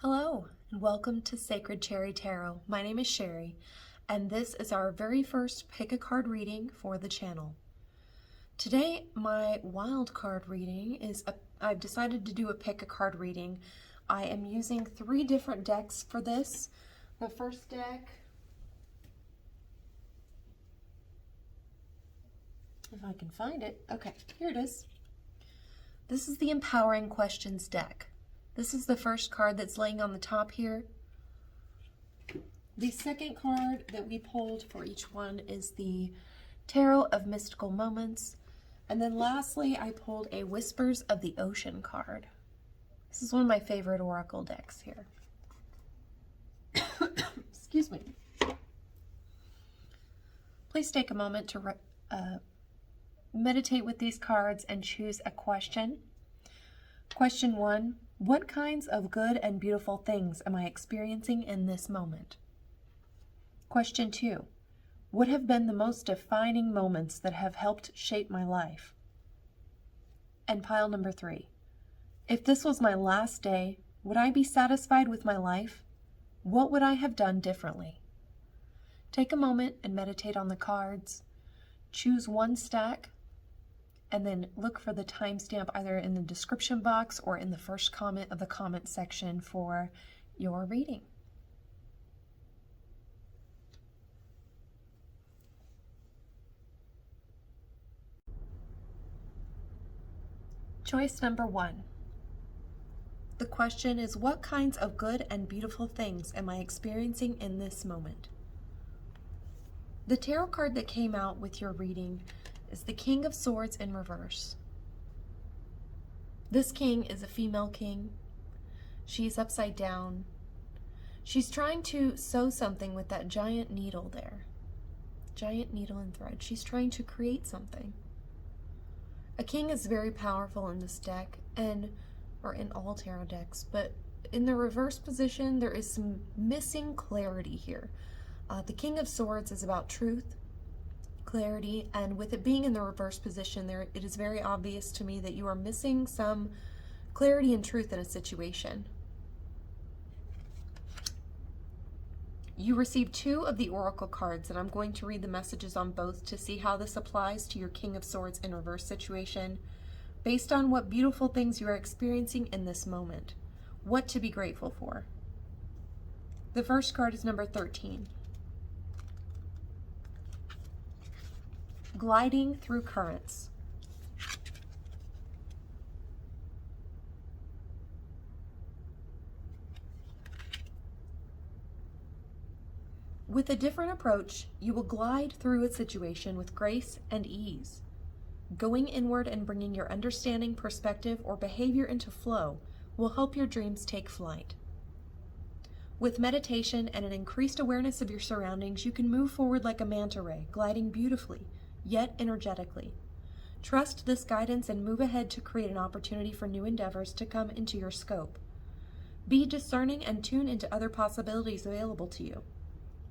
Hello, and welcome to Sacred Cherry Tarot. My name is Sherry, and this is our very first pick a card reading for the channel. Today, my wild card reading is, I've decided to do a pick a card reading. I am using 3 different decks for this. The first deck, if I can find it, okay, here it is. This is the Empowering Questions deck. This is the first card that's laying on the top here. The second card that we pulled for each one is the Tarot of Mystical Moments. And then lastly, I pulled a Whispers of the Ocean card. This is one of my favorite oracle decks here. Excuse me. Please take a moment to meditate with these cards and choose a question. Question 1. What kinds of good and beautiful things am I experiencing in this moment? Question 2. What have been the most defining moments that have helped shape my life? And pile number 3. If this was my last day, would I be satisfied with my life? What would I have done differently? Take a moment and meditate on the cards. Choose one stack, and then look for the timestamp either in the description box or in the first comment of the comment section for your reading. Choice number 1. The question is, what kinds of good and beautiful things am I experiencing in this moment? The tarot card that came out with your reading is the King of Swords in reverse. This king is a female king. She's upside down. She's trying to sew something with that giant needle there. Giant needle and thread. She's trying to create something. A king is very powerful in this deck, or in all tarot decks, but in the reverse position, there is some missing clarity here. The King of Swords is about truth, clarity, and with it being in the reverse position there, it is very obvious to me that you are missing some clarity and truth in a situation. You received 2 of the oracle cards, and I'm going to read the messages on both to see how this applies to your King of Swords in reverse situation based on what beautiful things you are experiencing in this moment, what to be grateful for. The first card is number 13. Gliding through currents. With a different approach, you will glide through a situation with grace and ease. Going inward and bringing your understanding, perspective, or behavior into flow will help your dreams take flight. With meditation and an increased awareness of your surroundings, you can move forward like a manta ray, gliding beautifully, yet energetically. Trust this guidance and move ahead to create an opportunity for new endeavors to come into your scope. Be discerning and tune into other possibilities available to you.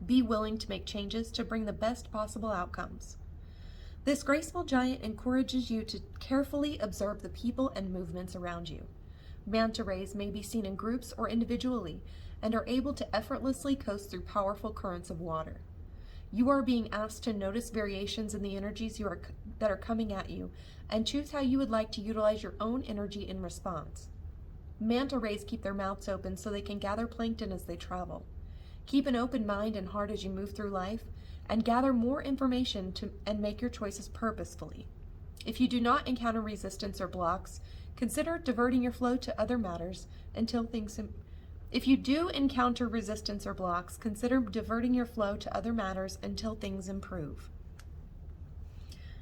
Be willing to make changes to bring the best possible outcomes. This graceful giant encourages you to carefully observe the people and movements around you. Manta rays may be seen in groups or individually and are able to effortlessly coast through powerful currents of water. You are being asked to notice variations in the energies that are coming at you and choose how you would like to utilize your own energy in response. Manta rays keep their mouths open so they can gather plankton as they travel. Keep an open mind and heart as you move through life and gather more information and make your choices purposefully. If you do not encounter resistance or blocks, consider diverting your flow to other matters until things If you do encounter resistance or blocks, consider diverting your flow to other matters until things improve.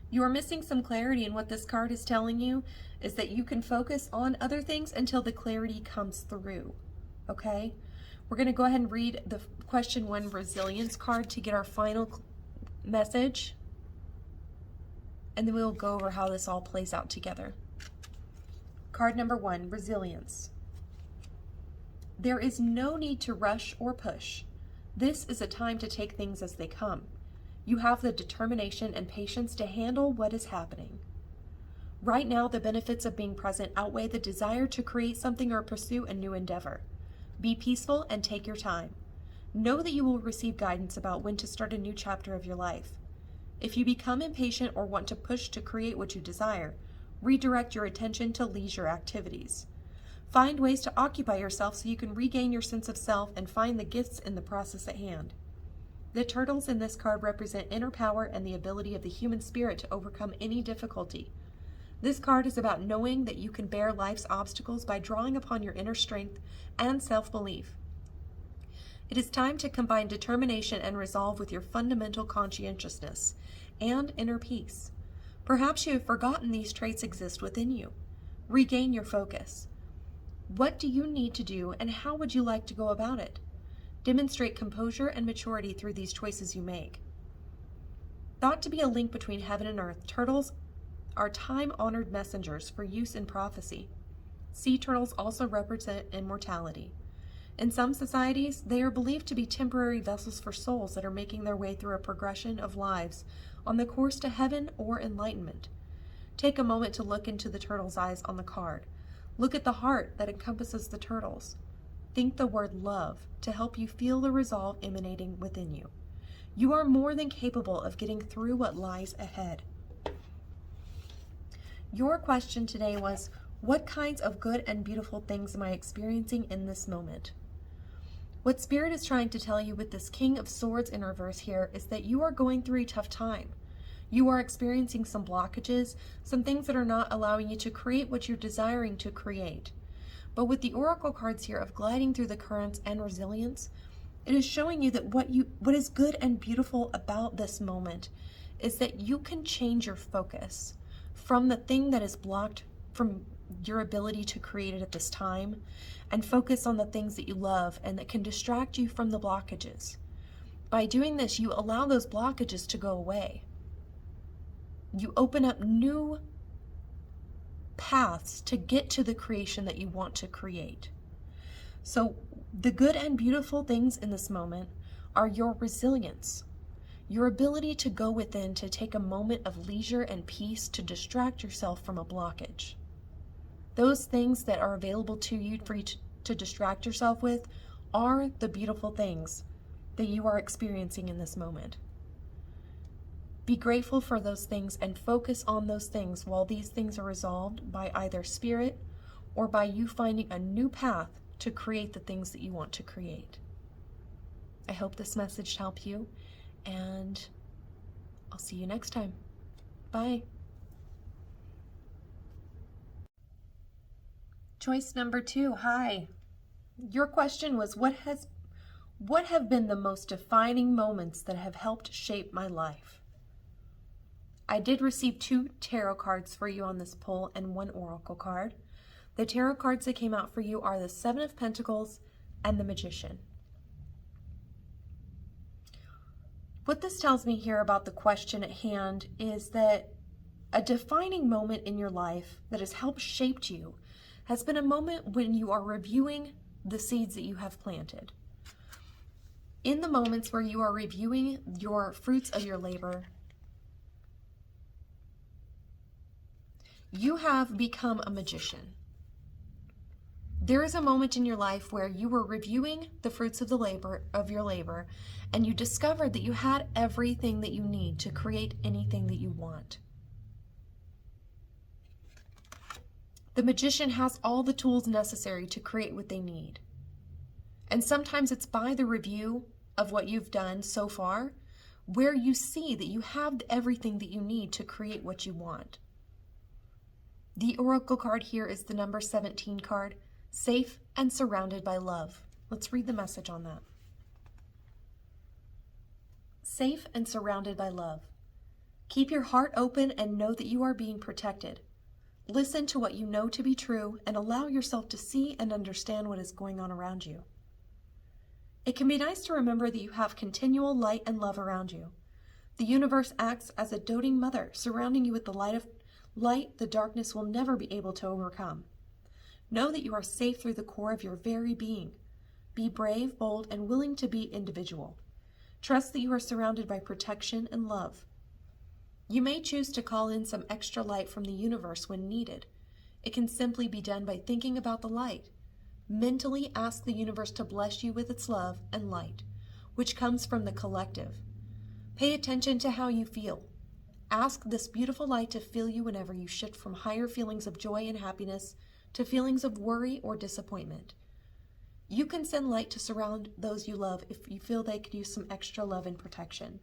You are missing some clarity, and what this card is telling you is that you can focus on other things until the clarity comes through, okay? We're going to go ahead and read the question 1 resilience card to get our final message, and then we'll go over how this all plays out together. Card number 1, resilience. There is no need to rush or push. This is a time to take things as they come. You have the determination and patience to handle what is happening. Right now, the benefits of being present outweigh the desire to create something or pursue a new endeavor. Be peaceful and take your time. Know that you will receive guidance about when to start a new chapter of your life. If you become impatient or want to push to create what you desire, redirect your attention to leisure activities. Find ways to occupy yourself so you can regain your sense of self and find the gifts in the process at hand. The turtles in this card represent inner power and the ability of the human spirit to overcome any difficulty. This card is about knowing that you can bear life's obstacles by drawing upon your inner strength and self-belief. It is time to combine determination and resolve with your fundamental conscientiousness and inner peace. Perhaps you have forgotten these traits exist within you. Regain your focus. What do you need to do, and how would you like to go about it? Demonstrate composure and maturity through these choices you make. Thought to be a link between heaven and earth, turtles are time-honored messengers for use in prophecy. Sea turtles also represent immortality. In some societies, they are believed to be temporary vessels for souls that are making their way through a progression of lives on the course to heaven or enlightenment. Take a moment to look into the turtle's eyes on the card. Look at the heart that encompasses the turtles. Think the word love to help you feel the resolve emanating within you. You are more than capable of getting through what lies ahead. Your question today was, what kinds of good and beautiful things am I experiencing in this moment? What Spirit is trying to tell you with this King of Swords in reverse here is that you are going through a tough time. You are experiencing some blockages, some things that are not allowing you to create what you're desiring to create. But with the Oracle cards here of gliding through the currents and resilience, it is showing you that what is good and beautiful about this moment is that you can change your focus from the thing that is blocked from your ability to create it at this time, and focus on the things that you love and that can distract you from the blockages. By doing this, you allow those blockages to go away. You open up new paths to get to the creation that you want to create. So the good and beautiful things in this moment are your resilience, your ability to go within, to take a moment of leisure and peace to distract yourself from a blockage. Those things that are available to you for you to distract yourself with are the beautiful things that you are experiencing in this moment. Be grateful for those things and focus on those things while these things are resolved by either Spirit or by you finding a new path to create the things that you want to create. I hope this message helped you, and I'll see you next time. Bye. Choice number 2, hi. Your question was, what have been the most defining moments that have helped shape my life? I did receive 2 tarot cards for you on this poll and 1 oracle card. The tarot cards that came out for you are the 7 of Pentacles and the Magician. What this tells me here about the question at hand is that a defining moment in your life that has helped shape you has been a moment when you are reviewing the seeds that you have planted. In the moments where you are reviewing your fruits of your labor, you have become a magician. There is a moment in your life where you were reviewing the fruits of your labor, and you discovered that you had everything that you need to create anything that you want. The magician has all the tools necessary to create what they need. And sometimes it's by the review of what you've done so far where you see that you have everything that you need to create what you want. The oracle card here is the number 17 card, safe and surrounded by love. Let's read the message on that. Safe and surrounded by love. Keep your heart open and know that you are being protected. Listen to what you know to be true and allow yourself to see and understand what is going on around you. It can be nice to remember that you have continual light and love around you. The universe acts as a doting mother, surrounding you with the light the darkness will never be able to overcome. Know that you are safe through the core of your very being. Be brave, bold, and willing to be individual. Trust that you are surrounded by protection and love. You may choose to call in some extra light from the universe when needed. It can simply be done by thinking about the light. Mentally ask the universe to bless you with its love and light, which comes from the collective. Pay attention to how you feel. Ask this beautiful light to fill you whenever you shift from higher feelings of joy and happiness to feelings of worry or disappointment. You can send light to surround those you love if you feel they could use some extra love and protection.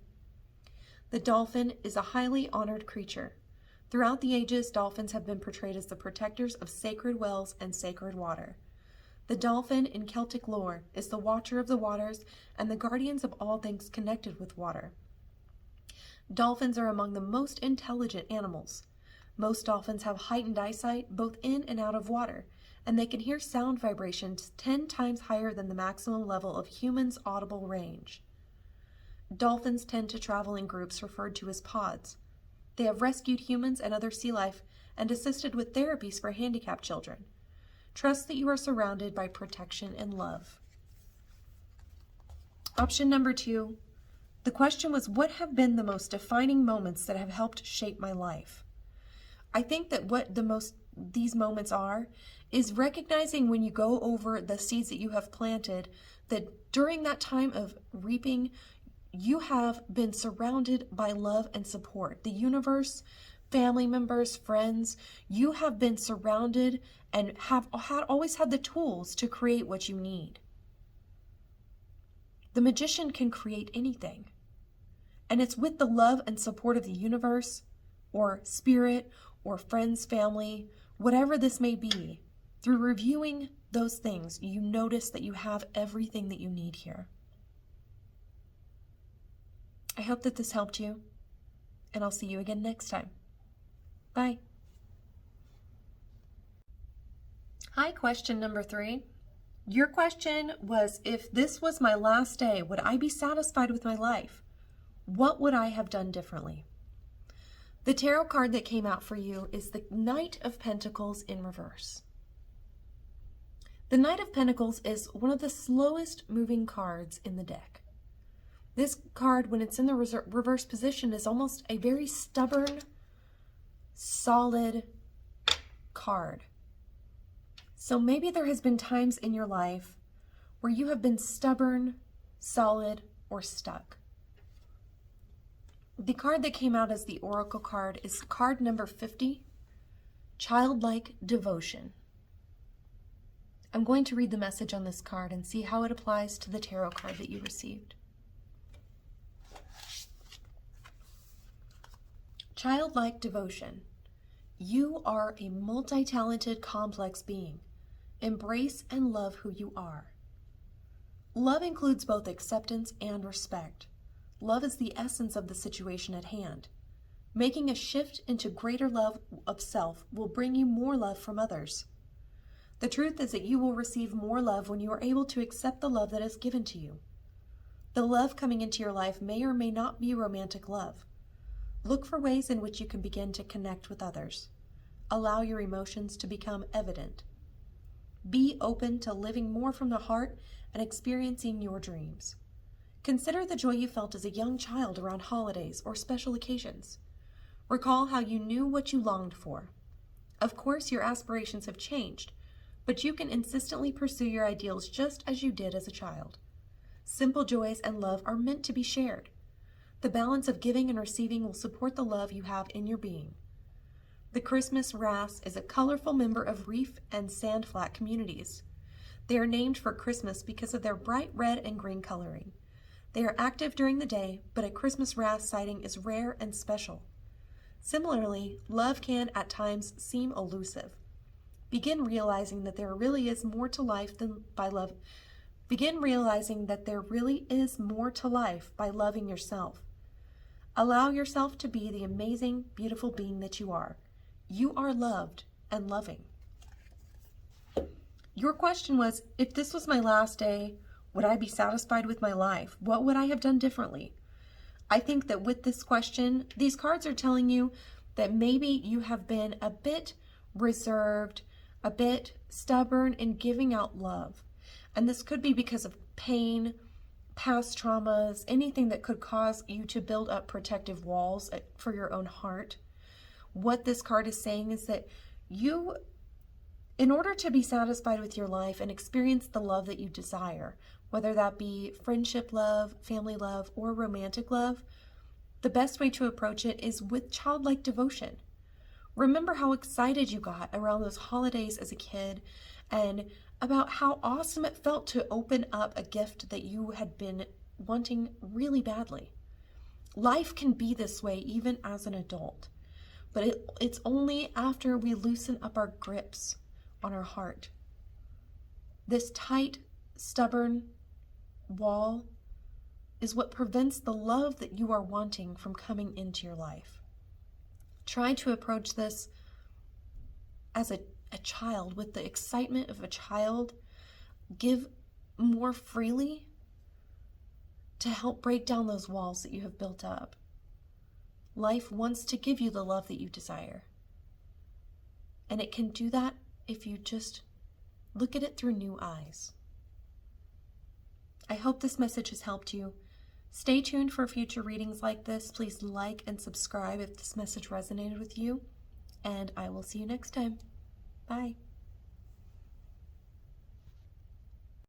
The dolphin is a highly honored creature. Throughout the ages, dolphins have been portrayed as the protectors of sacred wells and sacred water. The dolphin in Celtic lore is the watcher of the waters and the guardians of all things connected with water. Dolphins are among the most intelligent animals. Most dolphins have heightened eyesight both in and out of water, and they can hear sound vibrations 10 times higher than the maximum level of humans' audible range. Dolphins tend to travel in groups referred to as pods. They have rescued humans and other sea life and assisted with therapies for handicapped children. Trust that you are surrounded by protection and love. Option number 2. The question was, what have been the most defining moments that have helped shape my life? I think that what these moments are is recognizing when you go over the seeds that you have planted, that during that time of reaping, you have been surrounded by love and support. The universe, family members, friends, you have been surrounded and have always had the tools to create what you need. The magician can create anything. And it's with the love and support of the universe or spirit or friends, family, whatever this may be. Through reviewing those things, you notice that you have everything that you need here. I hope that this helped you, and I'll see you again next time. Bye. Hi, question number 3. Your question was, if this was my last day, would I be satisfied with my life? What would I have done differently? The tarot card that came out for you is the Knight of Pentacles in reverse. The Knight of Pentacles is one of the slowest moving cards in the deck. This card, when it's in the reverse position, is almost a very stubborn, solid card. So maybe there has been times in your life where you have been stubborn, solid, or stuck. The card that came out as the Oracle card is card number 50, Childlike Devotion. I'm going to read the message on this card and see how it applies to the tarot card that you received. Childlike devotion. You are a multi-talented, complex being. Embrace and love who you are. Love includes both acceptance and respect. Love is the essence of the situation at hand. Making a shift into greater love of self will bring you more love from others. The truth is that you will receive more love when you are able to accept the love that is given to you. The love coming into your life may or may not be romantic love. Look for ways in which you can begin to connect with others. Allow your emotions to become evident. Be open to living more from the heart and experiencing your dreams. Consider the joy you felt as a young child around holidays or special occasions. Recall how you knew what you longed for. Of course, your aspirations have changed, but you can insistently pursue your ideals just as you did as a child. Simple joys and love are meant to be shared. The balance of giving and receiving will support the love you have in your being. The Christmas wrasse is a colorful member of reef and sandflat communities. They are named for Christmas because of their bright red and green coloring. They are active during the day, but a Christmas wrasse sighting is rare and special. Similarly, love can at times seem elusive. Begin realizing that there really is more to life than by love. Begin realizing that there really is more to life by loving yourself. Allow yourself to be the amazing, beautiful being that you are. You are loved and loving. Your question was, if this was my last day, would I be satisfied with my life? What would I have done differently? I think that with this question, these cards are telling you that maybe you have been a bit reserved, a bit stubborn in giving out love. And this could be because of pain, past traumas, anything that could cause you to build up protective walls for your own heart. What this card is saying is that you In order to be satisfied with your life and experience the love that you desire, whether that be friendship love, family love, or romantic love, the best way to approach it is with childlike devotion. Remember how excited you got around those holidays as a kid and about how awesome it felt to open up a gift that you had been wanting really badly. Life can be this way even as an adult, but it's only after we loosen up our grips on our heart. This tight, stubborn wall is what prevents the love that you are wanting from coming into your life. Try to approach this as a child, with the excitement of a child. Give more freely to help break down those walls that you have built up. Life wants to give you the love that you desire. And it can do that if you just look at it through new eyes. I hope this message has helped you. Stay tuned for future readings like this. Please like and subscribe if this message resonated with you. And I will see you next time. Bye.